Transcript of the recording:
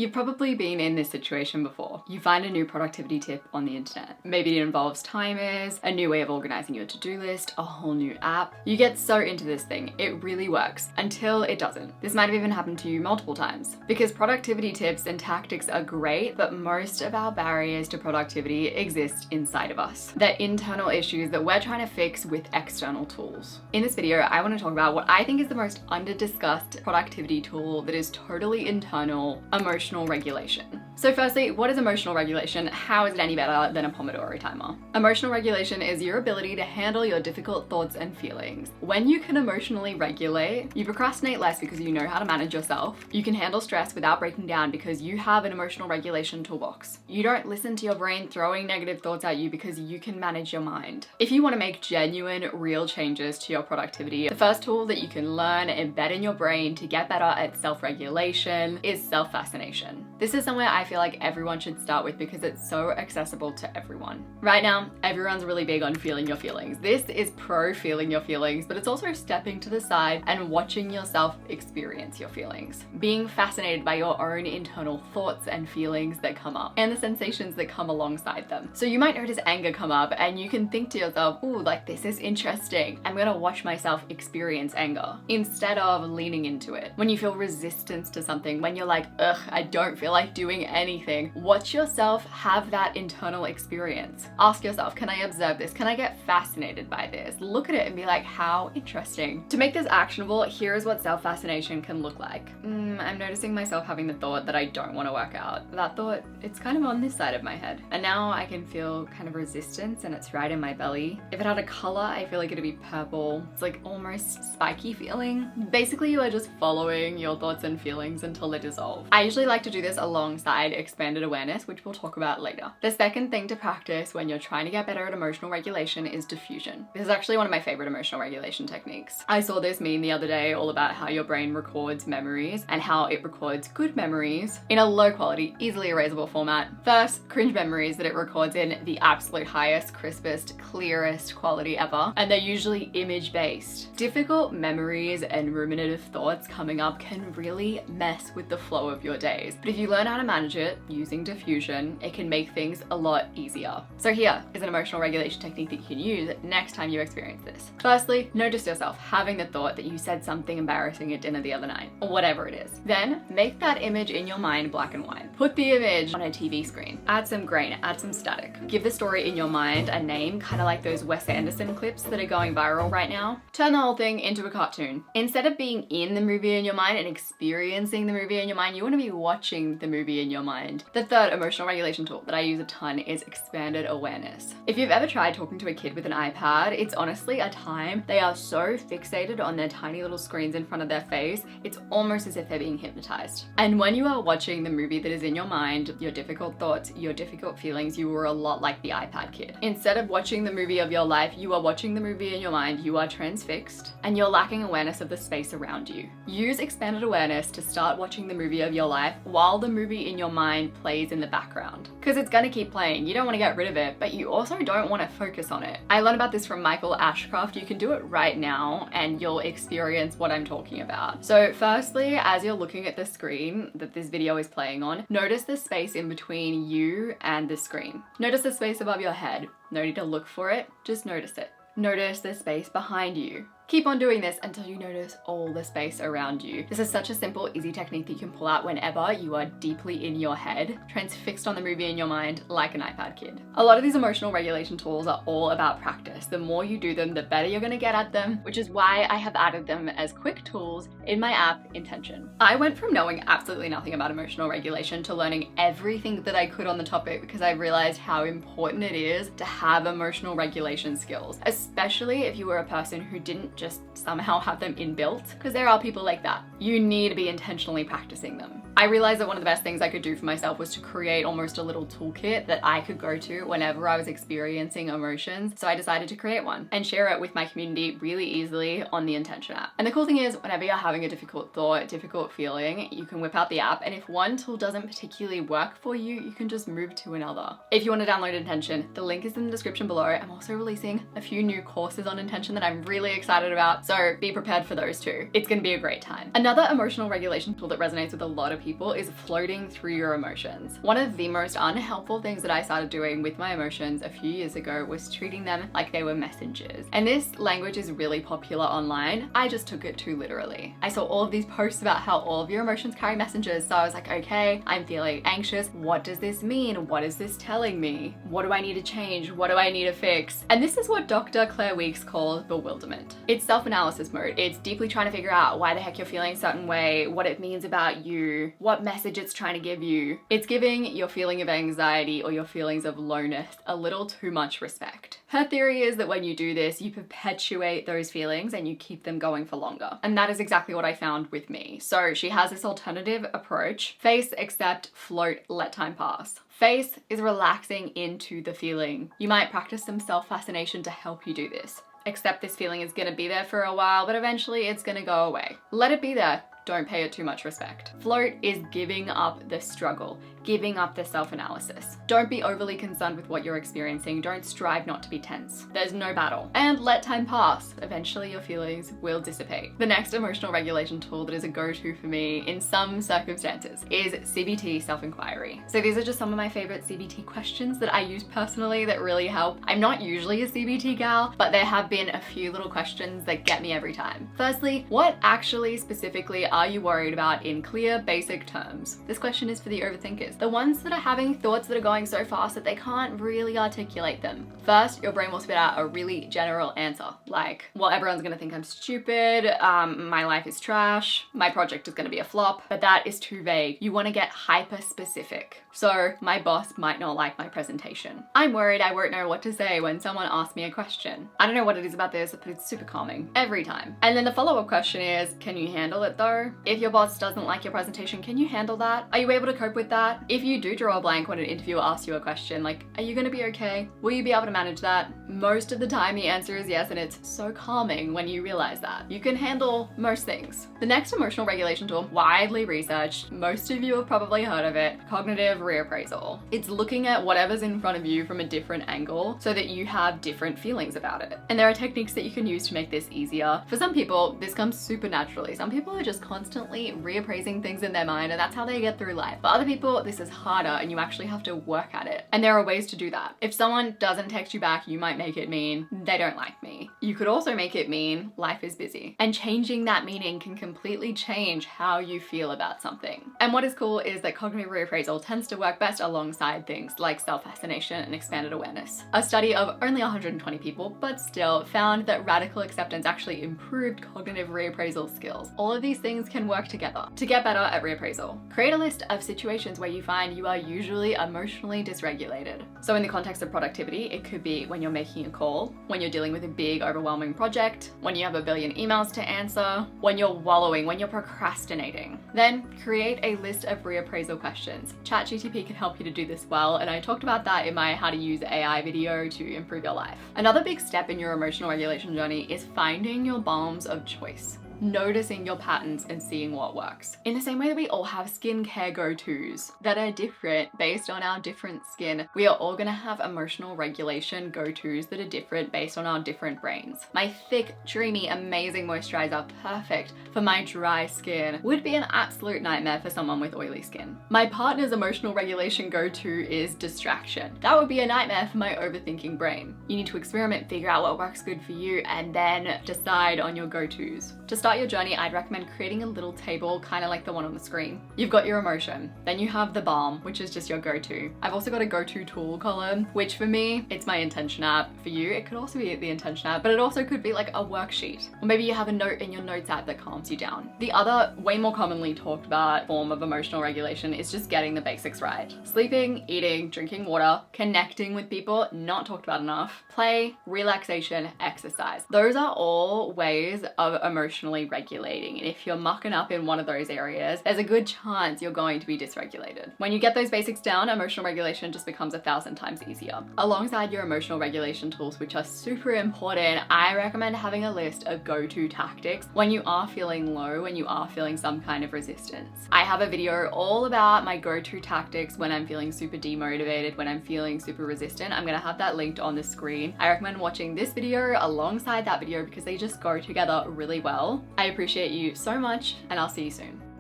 You've probably been in this situation before. You find a new productivity tip on the internet. Maybe it involves timers, a new way of organizing your to-do list, a whole new app. You get so into this thing, it really works, until it doesn't. This might have even happened to you multiple times. Because productivity tips and tactics are great, but most of our barriers to productivity exist inside of us. They're internal issues that we're trying to fix with external tools. In this video, I want to talk about what I think is the most under-discussed productivity tool that is totally internal: emotional regulation. So firstly, what is emotional regulation? How is it any better than a Pomodoro timer? Emotional regulation is your ability to handle your difficult thoughts and feelings. When you can emotionally regulate, you procrastinate less because you know how to manage yourself. You can handle stress without breaking down because you have an emotional regulation toolbox. You don't listen to your brain throwing negative thoughts at you because you can manage your mind. If you want to make genuine, real changes to your productivity, the first tool that you can learn, embed in your brain to get better at self-regulation is self-fascination. This is somewhere I feel like everyone should start with because it's so accessible to everyone. Right now, everyone's really big on feeling your feelings. This is pro feeling your feelings, but it's also stepping to the side and watching yourself experience your feelings. Being fascinated by your own internal thoughts and feelings that come up and the sensations that come alongside them. So you might notice anger come up and you can think to yourself, ooh, like this is interesting. I'm gonna watch myself experience anger instead of leaning into it. When you feel resistance to something, when you're like, ugh, I don't feel like doing anything, watch yourself have that internal experience. Ask yourself, can I observe this? Can I get fascinated by this? Look at it and be like, how interesting. To make this actionable, here is what self-fascination can look like. I'm noticing myself having the thought that I don't want to work out. That thought, it's kind of on this side of my head. And now I can feel kind of resistance and it's right in my belly. If it had a color, I feel like it'd be purple. It's like almost spiky feeling. Basically, you are just following your thoughts and feelings until they dissolve. I usually like to do this alongside expanded awareness, which we'll talk about later. The second thing to practice when you're trying to get better at emotional regulation is diffusion. This is actually one of my favorite emotional regulation techniques. I saw this meme the other day all about how your brain records memories and how it records good memories in a low quality, easily erasable format. First, cringe memories that it records in the absolute highest, crispest, clearest quality ever, and they're usually image-based. Difficult memories and ruminative thoughts coming up can really mess with the flow of your days. But if you learn how to manage it using diffusion, it can make things a lot easier. So here is an emotional regulation technique that you can use next time you experience this. Firstly, notice yourself having the thought that you said something embarrassing at dinner the other night, or whatever it is. Then make that image in your mind black and white. Put the image on a TV screen. Add some grain, add some static. Give the story in your mind a name, kind of like those Wes Anderson clips that are going viral right now. Turn the whole thing into a cartoon. Instead of being in the movie in your mind and experiencing the movie in your mind, you want to be watching the movie in your mind. The third emotional regulation tool that I use a ton is expanded awareness. If you've ever tried talking to a kid with an iPad, it's honestly a time they are so fixated on their tiny little screens in front of their face, it's almost as if they're being hypnotized. And when you are watching the movie that is in your mind, your difficult thoughts, your difficult feelings, you are a lot like the iPad kid. Instead of watching the movie of your life, you are watching the movie in your mind, you are transfixed, and you're lacking awareness of the space around you. Use expanded awareness to start watching the movie of your life while the movie in your mind plays in the background. Because it's gonna keep playing. You don't want to get rid of it, but you also don't want to focus on it. I learned about this from Michael Ashcroft. You can do it right now and you'll experience what I'm talking about. So firstly, as you're looking at the screen that this video is playing on, notice the space in between you and the screen. Notice the space above your head. No need to look for it, just notice it. Notice the space behind you. Keep on doing this until you notice all the space around you. This is such a simple, easy technique that you can pull out whenever you are deeply in your head, transfixed on the movie in your mind like an iPad kid. A lot of these emotional regulation tools are all about practice. The more you do them, the better you're gonna get at them, which is why I have added them as quick tools in my app, Intention. I went from knowing absolutely nothing about emotional regulation to learning everything that I could on the topic because I realized how important it is to have emotional regulation skills, especially if you were a person who didn't just somehow have them inbuilt, because there are people like that. You need to be intentionally practicing them. I realized that one of the best things I could do for myself was to create almost a little toolkit that I could go to whenever I was experiencing emotions. So I decided to create one and share it with my community really easily on the Intention app. And the cool thing is, whenever you're having a difficult thought, difficult feeling, you can whip out the app, and if one tool doesn't particularly work for you, you can just move to another. If you want to download Intention, the link is in the description below. I'm also releasing a few new courses on Intention that I'm really excited about, so be prepared for those too. It's gonna be a great time. Another Another emotional regulation tool that resonates with a lot of people is floating through your emotions. One of the most unhelpful things that I started doing with my emotions a few years ago was treating them like they were messengers. And this language is really popular online. I just took it too literally. I saw all of these posts about how all of your emotions carry messengers. So I was like, okay, I'm feeling anxious. What does this mean? What is this telling me? What do I need to change? What do I need to fix? And this is what Dr. Claire Weekes calls bewilderment. It's self-analysis mode. It's deeply trying to figure out why the heck you're feeling a certain way, what it means about you, what message it's trying to give you. It's giving your feeling of anxiety or your feelings of lowness a little too much respect. Her theory is that when you do this, you perpetuate those feelings and you keep them going for longer. And that is exactly what I found with me. So she has this alternative approach: face, accept, float, let time pass. Face is relaxing into the feeling. You might practice some self-fascination to help you do this. Accept this feeling is gonna be there for a while, but eventually it's gonna go away. Let it be there. Don't pay it too much respect. Float is giving up the struggle, giving up the self-analysis. Don't be overly concerned with what you're experiencing. Don't strive not to be tense. There's no battle. And let time pass. Eventually your feelings will dissipate. The next emotional regulation tool that is a go-to for me in some circumstances is CBT SelfInquiry. So these are just some of my favorite CBT questions that I use personally that really help. I'm not usually a CBT gal, but there have been a few little questions that get me every time. Firstly, what actually specifically are you worried about in clear, basic terms? This question is for the overthinkers, the ones that are having thoughts that are going so fast that they can't really articulate them. First, your brain will spit out a really general answer, like, well, everyone's gonna think I'm stupid, my life is trash, my project is gonna be a flop, but that is too vague. You wanna get hyper specific. So, my boss might not like my presentation. I'm worried I won't know what to say when someone asks me a question. I don't know what it is about this, but it's super calming every time. And then the follow-up question is, can you handle it though? If your boss doesn't like your presentation, can you handle that? Are you able to cope with that? If you do draw a blank when an interviewer asks you a question, like, are you gonna be okay? Will you be able to manage that? Most of the time the answer is yes, and it's so calming when you realize that. You can handle most things. The next emotional regulation tool, widely researched, most of you have probably heard of it, cognitive reappraisal. It's looking at whatever's in front of you from a different angle so that you have different feelings about it. And there are techniques that you can use to make this easier. For some people, this comes super naturally. Some people are just constantly reappraising things in their mind and that's how they get through life. For other people, this is harder and you actually have to work at it. And there are ways to do that. If someone doesn't text you back, you might make it mean they don't like me. You could also make it mean life is busy. And changing that meaning can completely change how you feel about something. And what is cool is that cognitive reappraisal tends to work best alongside things like self-fascination and expanded awareness. A study of only 120 people, but still, found that radical acceptance actually improved cognitive reappraisal skills. All of these things can work together to get better at reappraisal. Create a list of situations where you find you are usually emotionally dysregulated. So in the context of productivity, it could be when you're making a call, when you're dealing with a big, overwhelming project, when you have a billion emails to answer, when you're wallowing, when you're procrastinating. Then create a list of reappraisal questions. ChatGPT can help you to do this well, and I talked about that in my How to Use AI video to improve your life. Another big step in your emotional regulation journey is finding your balms of choice. Noticing your patterns and seeing what works. In the same way that we all have skincare go-tos that are different based on our different skin, we are all gonna have emotional regulation go-tos that are different based on our different brains. My thick, dreamy, amazing moisturizer, perfect for my dry skin, would be an absolute nightmare for someone with oily skin. My partner's emotional regulation go-to is distraction. That would be a nightmare for my overthinking brain. You need to experiment, figure out what works good for you, and then decide on your go-tos. To start your journey, I'd recommend creating a little table, kind of like the one on the screen. You've got your emotion, then you have the balm, which is just your go-to. I've also got a go-to tool column, which for me, it's my intention app. For you, it could also be the intention app, but it also could be like a worksheet. Or maybe you have a note in your notes app that calms you down. The other, way more commonly talked about form of emotional regulation is just getting the basics right. Sleeping, eating, drinking water, connecting with people, not talked about enough, play, relaxation, exercise. Those are all ways of emotionally regulating, and if you're mucking up in one of those areas, there's a good chance you're going to be dysregulated. When you get those basics down, emotional regulation just becomes 1,000 times easier. Alongside your emotional regulation tools, which are super important, I recommend having a list of go-to tactics when you are feeling low, when you are feeling some kind of resistance. I have a video all about my go-to tactics when I'm feeling super demotivated, when I'm feeling super resistant. I'm gonna have that linked on the screen. I recommend watching this video alongside that video because they just go together really well. I appreciate you so much, and I'll see you soon.